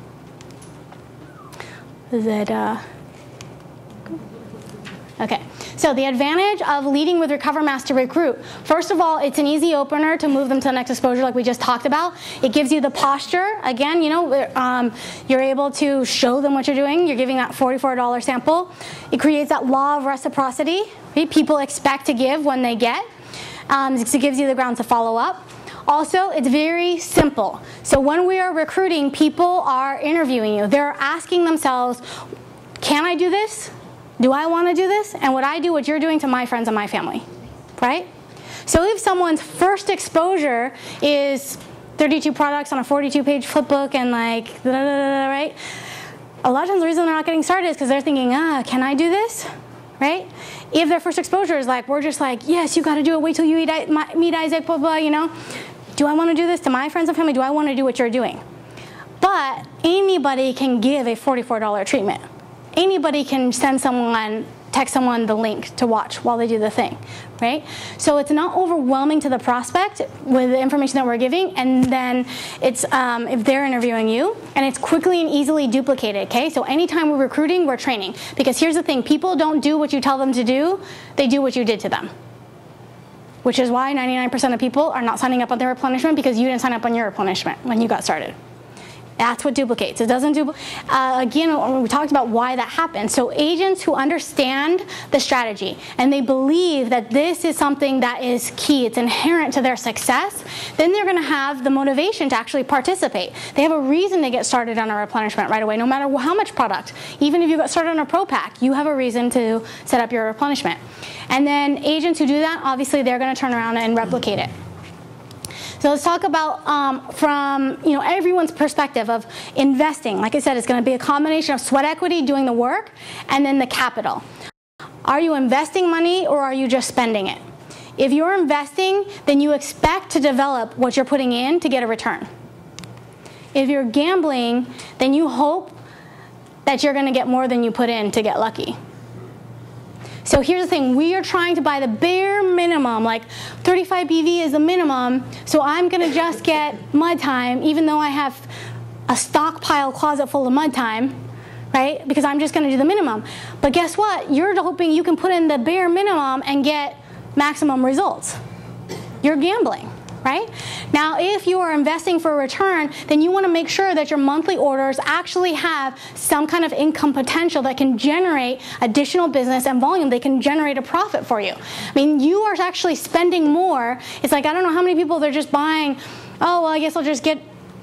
Is it Okay, so the advantage of leading with Recover Master Recruit. First of all, it's an easy opener to move them to the next exposure like we just talked about. It gives you the posture. Again, you're able to show them what you're doing. You're giving that $44 sample. It creates that law of reciprocity. Right? People expect to give when they get. It gives you the ground to follow up. Also, it's very simple. So when we are recruiting, people are interviewing you. They're asking themselves, can I do this? Do I want to do this? And would I do what you're doing to my friends and my family? Right? So if someone's first exposure is 32 products on a 42-page flipbook and like, right? A lot of times the reason they're not getting started is because they're thinking, can I do this? Right? If their first exposure is like, we're just like, yes, you got to do it. Wait till you meet Isaac, blah, blah, Do I want to do this to my friends and family? Do I want to do what you're doing? But anybody can give a $44 treatment. Anybody can text someone the link to watch while they do the thing, right? So it's not overwhelming to the prospect with the information that we're giving, and then it's if they're interviewing you, and it's quickly and easily duplicated, okay? So anytime we're recruiting, we're training. Because here's the thing, people don't do what you tell them to do, they do what you did to them. Which is why 99% of people are not signing up on their replenishment because you didn't sign up on your replenishment when you got started. That's what duplicates. It doesn't duplicate. Again, we talked about why that happens. So agents who understand the strategy and they believe that this is something that is key, it's inherent to their success, then they're going to have the motivation to actually participate. They have a reason to get started on a replenishment right away, no matter how much product. Even if you got started on a Pro Pack, you have a reason to set up your replenishment. And then agents who do that, obviously, they're going to turn around and replicate it. So let's talk about from everyone's perspective of investing. Like I said, it's going to be a combination of sweat equity, doing the work, and then the capital. Are you investing money or are you just spending it? If you're investing, then you expect to develop what you're putting in to get a return. If you're gambling, then you hope that you're going to get more than you put in to get lucky. So here's the thing, we are trying to buy the bare minimum, like 35 BV is the minimum, so I'm going to just get mud time, even though I have a stockpile closet full of mud time, right? Because I'm just going to do the minimum. But guess what? You're hoping you can put in the bare minimum and get maximum results. You're gambling. Right? Now, if you are investing for a return, then you want to make sure that your monthly orders actually have some kind of income potential that can generate additional business and volume. They can generate a profit for you. I mean, you are actually spending more. It's like, I don't know how many people they're just buying, oh, well, I guess I'll just get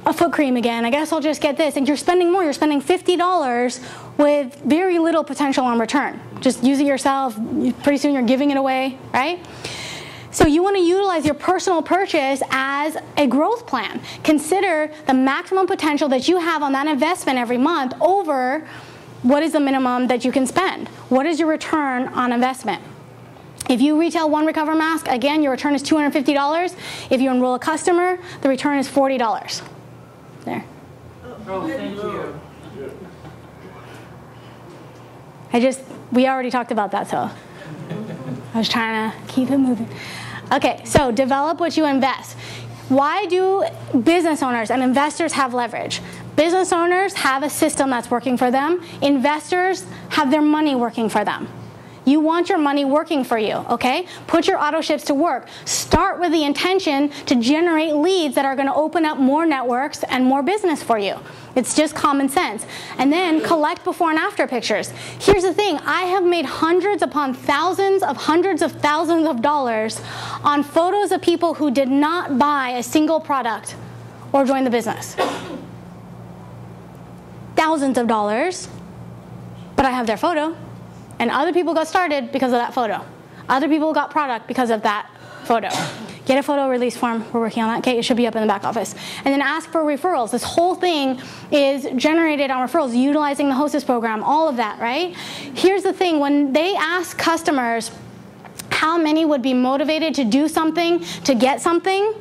a foot cream again. I guess I'll just get this. And you're spending more. You're spending $50 with very little potential on return. Just use it yourself. Pretty soon you're giving it away, right? So you want to utilize your personal purchase as a growth plan. Consider the maximum potential that you have on that investment every month over what is the minimum that you can spend. What is your return on investment? If you retail one Recover mask, again, your return is $250. If you enroll a customer, the return is $40. There. Oh, thank you. We already talked about that, so I was trying to keep it moving. Okay, so develop what you invest. Why do business owners and investors have leverage? Business owners have a system that's working for them. Investors have their money working for them. You want your money working for you, okay? Put your auto ships to work. Start with the intention to generate leads that are going to open up more networks and more business for you. It's just common sense. And then collect before and after pictures. Here's the thing. I have made hundreds upon thousands of dollars on photos of people who did not buy a single product or join the business. Thousands of dollars, but I have their photo. And other people got started because of that photo. Other people got product because of that photo. Get a photo release form. We're working on that. Okay, it should be up in the back office. And then ask for referrals. This whole thing is generated on referrals, utilizing the Hostess program, all of that, right? Here's the thing. When they ask customers how many would be motivated to do something, to get something,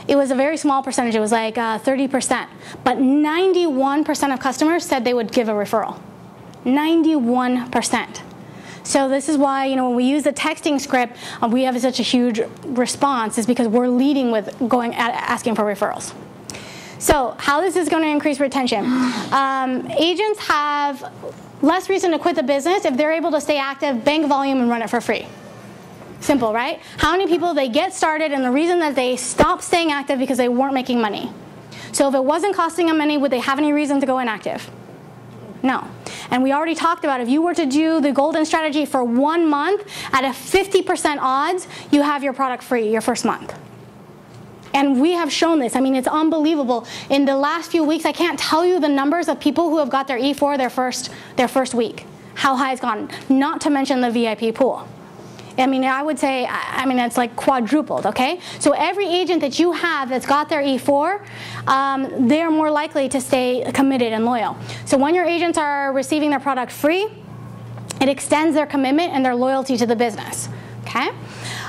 it was a very small percentage. It was like 30%. But 91% of customers said they would give a referral. 91%. So this is why, when we use the texting script, we have such a huge response, is because we're leading with asking for referrals. So how this is going to increase retention. Agents have less reason to quit the business if they're able to stay active, bank volume, and run it for free. Simple, right? How many people they get started and the reason that they stopped staying active because they weren't making money. So if it wasn't costing them money, would they have any reason to go inactive? No. And we already talked about if you were to do the golden strategy for 1 month, at a 50% odds, you have your product free your first month. And we have shown this. I mean, it's unbelievable. In the last few weeks, I can't tell you the numbers of people who have got their E4 their first week. How high it's gone. Not to mention the VIP pool. I mean, I would say, it's like quadrupled, okay? So every agent that you have that's got their E4, they're more likely to stay committed and loyal. So when your agents are receiving their product free, it extends their commitment and their loyalty to the business, okay?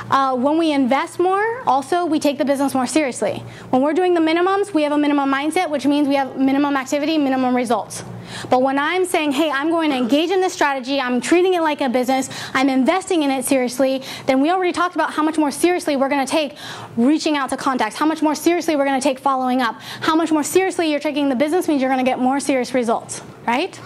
When we invest more, also, we take the business more seriously. When we're doing the minimums, we have a minimum mindset, which means we have minimum activity, minimum results. But when I'm saying, hey, I'm going to engage in this strategy, I'm treating it like a business, I'm investing in it seriously, then we already talked about how much more seriously we're going to take reaching out to contacts, how much more seriously we're going to take following up, how much more seriously you're taking the business means you're going to get more serious results, right?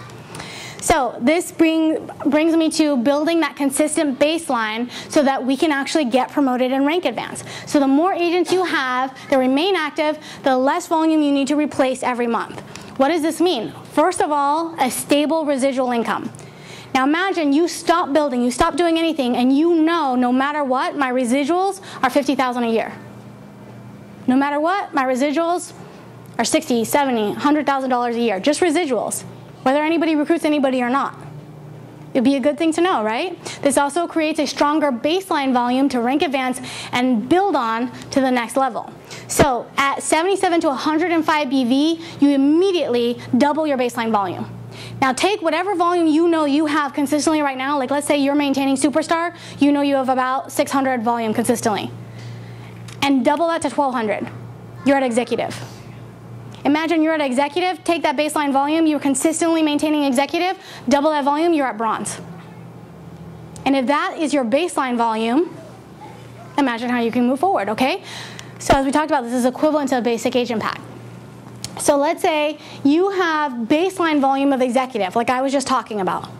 So this brings me to building that consistent baseline so that we can actually get promoted and rank advance. So the more agents you have that remain active, the less volume you need to replace every month. What does this mean? First of all, a stable residual income. Now imagine you stop building, you stop doing anything, and you know no matter what, my residuals are $50,000 a year. No matter what, my residuals are $60,000, $70,000, $100,000 a year, just residuals. Whether anybody recruits anybody or not. It'd be a good thing to know, right? This also creates a stronger baseline volume to rank advance and build on to the next level. So at 77 to 105 BV, you immediately double your baseline volume. Now take whatever volume you know you have consistently right now, like let's say you're maintaining Superstar, you know you have about 600 volume consistently, and double that to 1200. You're at executive. Imagine you're at executive, take that baseline volume, you're consistently maintaining executive, double that volume, you're at bronze. And if that is your baseline volume, imagine how you can move forward, okay? So as we talked about, this is equivalent to a basic agent pack. So let's say you have baseline volume of executive, like I was just talking about.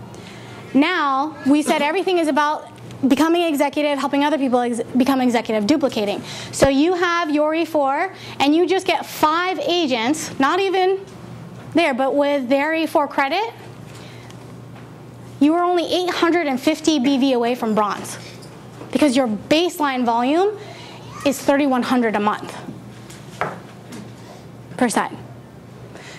Now, we said everything is about becoming executive, helping other people become executive, duplicating. So you have your E4, and you just get 5 agents, not even there, but with their E4 credit, you are only 850 BV away from bronze because your baseline volume is 3,100 a month per side.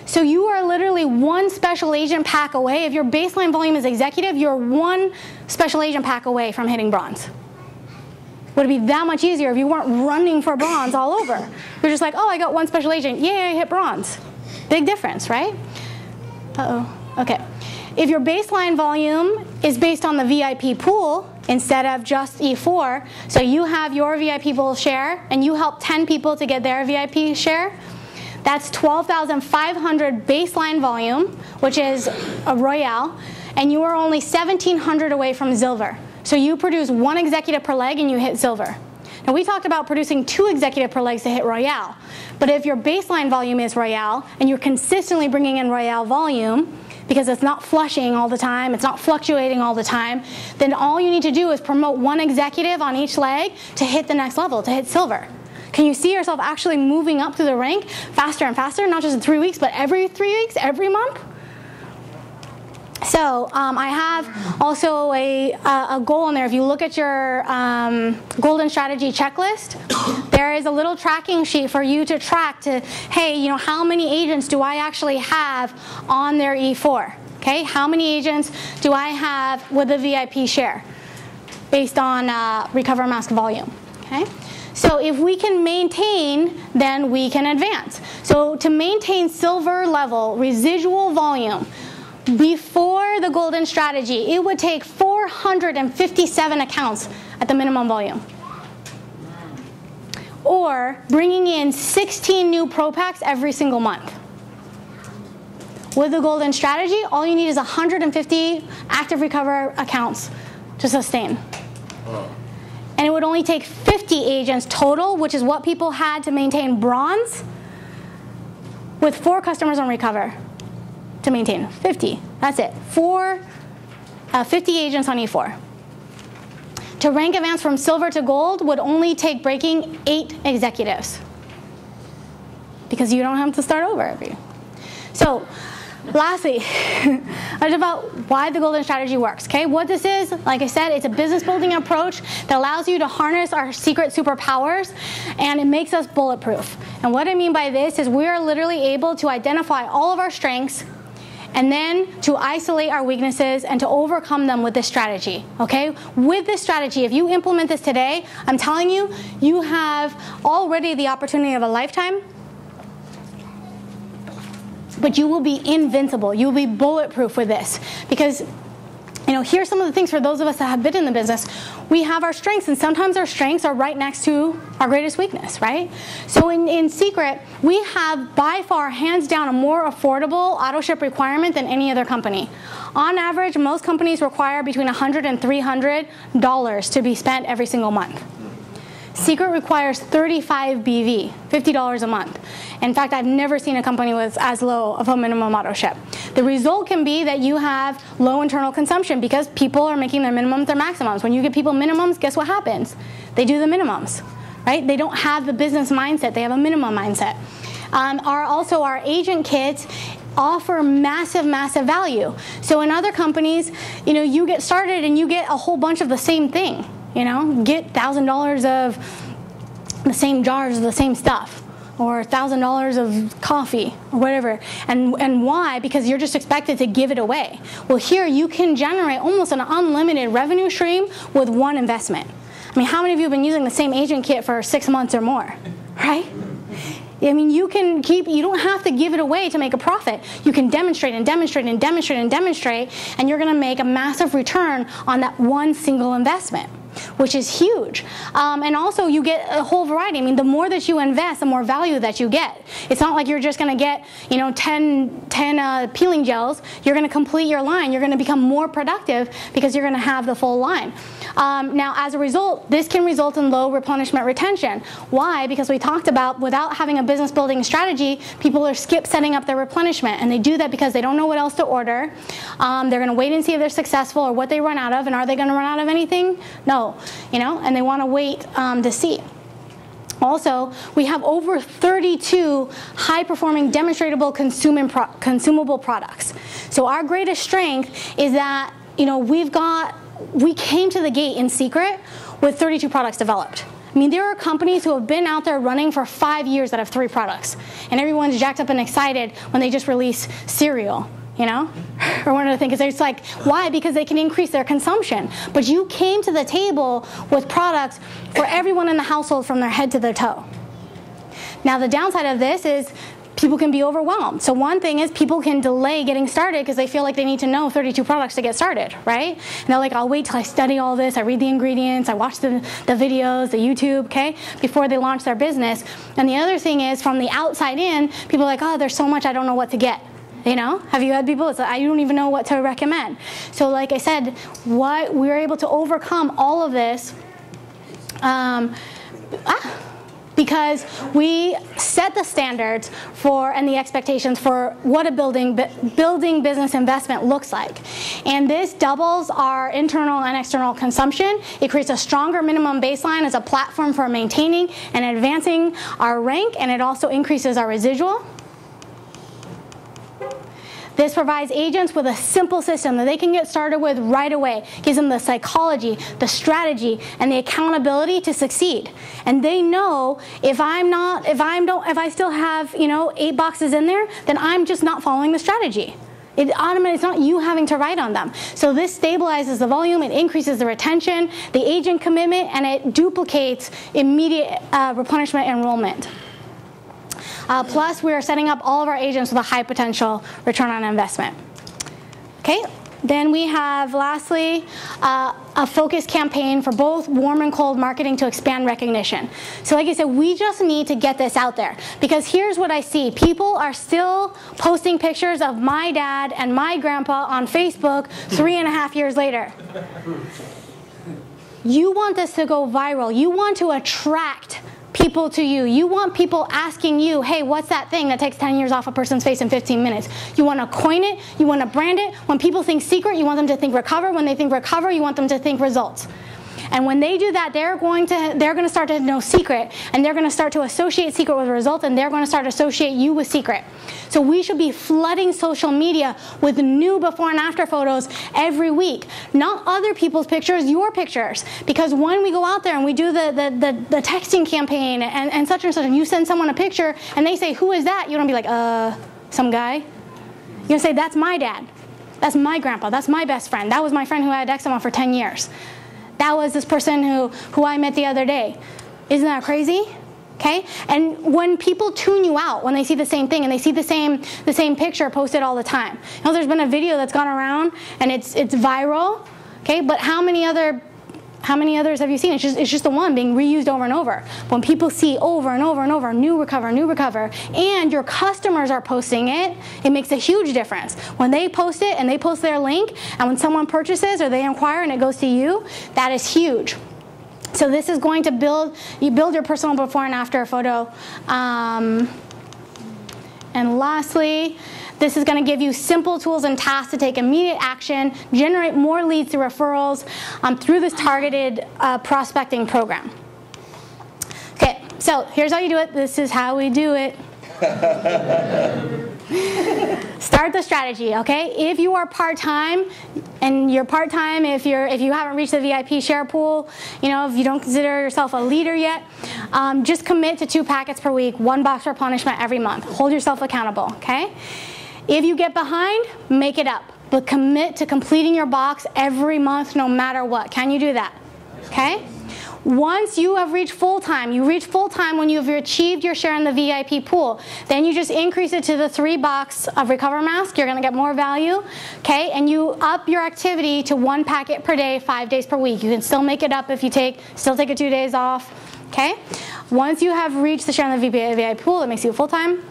So you are literally one special agent pack away. If your baseline volume is executive, you're one special agent pack away from hitting bronze. Would it be that much easier if you weren't running for bronze all over? You're just like, oh, I got one special agent. Yay, I hit bronze. Big difference, right? Uh-oh. Okay. If your baseline volume is based on the VIP pool instead of just E4, so you have your VIP pool share and you help 10 people to get their VIP share, that's 12,500 baseline volume, which is a Royale, and you are only 1,700 away from silver. So you produce 1 executive per leg and you hit silver. Now we talked about producing 2 executive per legs to hit Royale, but if your baseline volume is Royale and you're consistently bringing in Royale volume, because it's not flushing all the time, it's not fluctuating all the time, then all you need to do is promote 1 executive on each leg to hit the next level, to hit silver. Can you see yourself actually moving up through the rank faster and faster, not just in 3 weeks, but every 3 weeks, every month? So I have also a goal in there. If you look at your golden strategy checklist, there is a little tracking sheet for you to track to, hey, you know, how many agents do I actually have on their E4? Okay, how many agents do I have with a VIP share based on recover mask volume? Okay. So if we can maintain, then we can advance. So to maintain silver level residual volume before the golden strategy, it would take 457 accounts at the minimum volume. Or bringing in 16 new pro packs every single month. With the golden strategy, all you need is 150 active recover accounts to sustain. And it would only take 50 agents total, which is what people had to maintain bronze, with 4 customers on Recover to maintain. 50. That's it. 50 agents on E4. To rank advance from silver to gold would only take breaking 8 executives, because you don't have to start over every. So, lastly, it's about why the golden strategy works. Okay, what this is, like I said, it's a business building approach that allows you to harness our secret superpowers, and it makes us bulletproof. And what I mean by this is we are literally able to identify all of our strengths, and then to isolate our weaknesses and to overcome them with this strategy, okay? With this strategy, if you implement this today, I'm telling you, you have already the opportunity of a lifetime, but you will be invincible. You will be bulletproof with this. Because, you know, here's some of the things for those of us that have been in the business. We have our strengths, and sometimes our strengths are right next to our greatest weakness, right? So in Secret, we have by far, hands down, a more affordable auto ship requirement than any other company. On average, most companies require between $100 and $300 to be spent every single month. Secret requires 35 BV, $50 a month. In fact, I've never seen a company with as low of a minimum auto ship. The result can be that you have low internal consumption because people are making their minimums their maximums. When you give people minimums, guess what happens? They do the minimums, right? They don't have the business mindset. They have a minimum mindset. Also, our agent kits offer massive, massive value. So in other companies, you know, you get started and you get a whole bunch of the same thing. You know, get $1,000 of the same jars of the same stuff, or $1,000 of coffee, or whatever. And why? Because you're just expected to give it away. Well, here you can generate almost an unlimited revenue stream with one investment. I mean, how many of you have been using the same agent kit for 6 months or more, right? I mean, you don't have to give it away to make a profit. You can demonstrate and demonstrate and demonstrate and demonstrate, and you're going to make a massive return on that one single investment, which is huge. And also, you get a whole variety. I mean, the more that you invest, the more value that you get. It's not like you're just going to get, you know, 10 peeling gels. You're going to complete your line. You're going to become more productive because you're going to have the full line. Now, as a result, this can result in low replenishment retention. Why? Because we talked about, without having a business building strategy, people are skip setting up their replenishment, and they do that because they don't know what else to order. They're going to wait and see if they're successful or what they run out of, and are they going to run out of anything? No, you know, and they want to wait to see. Also, we have over 32 high-performing demonstratable consumable products. So our greatest strength is that, you know, we came to the gate in Secret with 32 products developed. I mean, there are companies who have been out there running for 5 years that have 3 products, and everyone's jacked up and excited when they just release cereal, you know, or one of the things. It's like, why? Because they can increase their consumption. But you came to the table with products for everyone in the household from their head to their toe. Now, the downside of this is people can be overwhelmed. So one thing is people can delay getting started because they feel like they need to know 32 products to get started, right? And they're like, I'll wait till I study all this, I read the ingredients, I watch the videos, the YouTube, okay, before they launch their business. And the other thing is, from the outside in, people are like, oh, there's so much, I don't know what to get. You know, have you had people? It's like, I don't even know what to recommend. So like I said, what we're able to overcome all of this because we set the standards for and the expectations for what a building business investment looks like. And this doubles our internal and external consumption. It creates a stronger minimum baseline as a platform for maintaining and advancing our rank, and it also increases our residual. This provides agents with a simple system that they can get started with right away. Gives them the psychology, the strategy, and the accountability to succeed. And they know if I still have, you know, 8 boxes in there, then I'm just not following the strategy. It's not you having to write on them. So this stabilizes the volume, it increases the retention, the agent commitment, and it duplicates immediate replenishment enrollment. Plus, we are setting up all of our agents with a high potential return on investment. Okay, then we have, lastly, a focused campaign for both warm and cold marketing to expand recognition. So like I said, we just need to get this out there, because here's what I see. People are still posting pictures of my dad and my grandpa on Facebook 3.5 years later. You want this to go viral. You want to attract people to you. You want people asking you, hey, what's that thing that takes 10 years off a person's face in 15 minutes? You want to coin it. You want to brand it. When people think secret, you want them to think recover. When they think recover, you want them to think results. And when they do that, they're going to start to know secret, and they're going to start to associate secret with results, and they're going to start to associate you with secret. So we should be flooding social media with new before and after photos every week. Not other people's pictures, your pictures. Because when we go out there and we do the texting campaign and such, and you send someone a picture and they say, who is that? You don't be like, some guy. You're going to say, that's my dad. That's my grandpa. That's my best friend. That was my friend who I had eczema for 10 years. That was this person who I met the other day. Isn't that crazy? Okay? And when people tune you out, when they see the same thing and they see the same picture posted all the time. You know, there's been a video that's gone around and it's viral. Okay? But how many others have you seen? It's just the one being reused over and over. When people see over and over and over, new recover, and your customers are posting it, it makes a huge difference. When they post it and they post their link, and when someone purchases or they inquire and it goes to you, that is huge. So this is going to build your personal before and after photo. And lastly, this is going to give you simple tools and tasks to take immediate action, generate more leads through referrals through this targeted prospecting program. Okay, so here's how you do it. This is how we do it. Start the strategy, okay? If you are part-time, and you're part-time, if you haven't reached the VIP share pool, you know, if you don't consider yourself a leader yet, just commit to 2 packets per week, 1 box replenishment every month. Hold yourself accountable, okay? If you get behind, make it up, but commit to completing your box every month no matter what. Can you do that? Okay? Once you have reached full-time, you reach full-time when you've achieved your share in the VIP pool, then you just increase it to the 3 box of Recover Mask. You're going to get more value, okay? And you up your activity to 1 packet per day, 5 days per week. You can still make it up if you still take 2 days off, okay? Once you have reached the share in the VIP pool, that makes you full-time.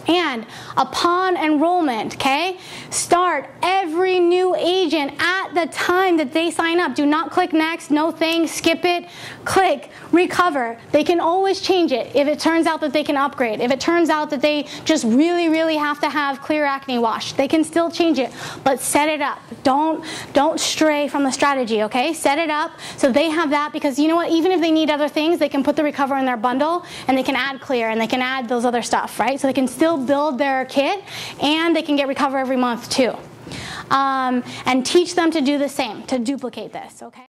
And upon enrollment, okay, start every new agent at the time that they sign up. Do not click next, no thanks, skip it, click recover. They can always change it if it turns out that they can upgrade. If it turns out that they just really, really have to have clear acne wash, they can still change it, but set it up. Don't stray from the strategy, okay? Set it up so they have that, because you know what, even if they need other things, they can put the recover in their bundle and they can add clear and they can add those other stuff, right? So they can still build their kit and they can get recover every month too. And teach them to do the same, to duplicate this, okay?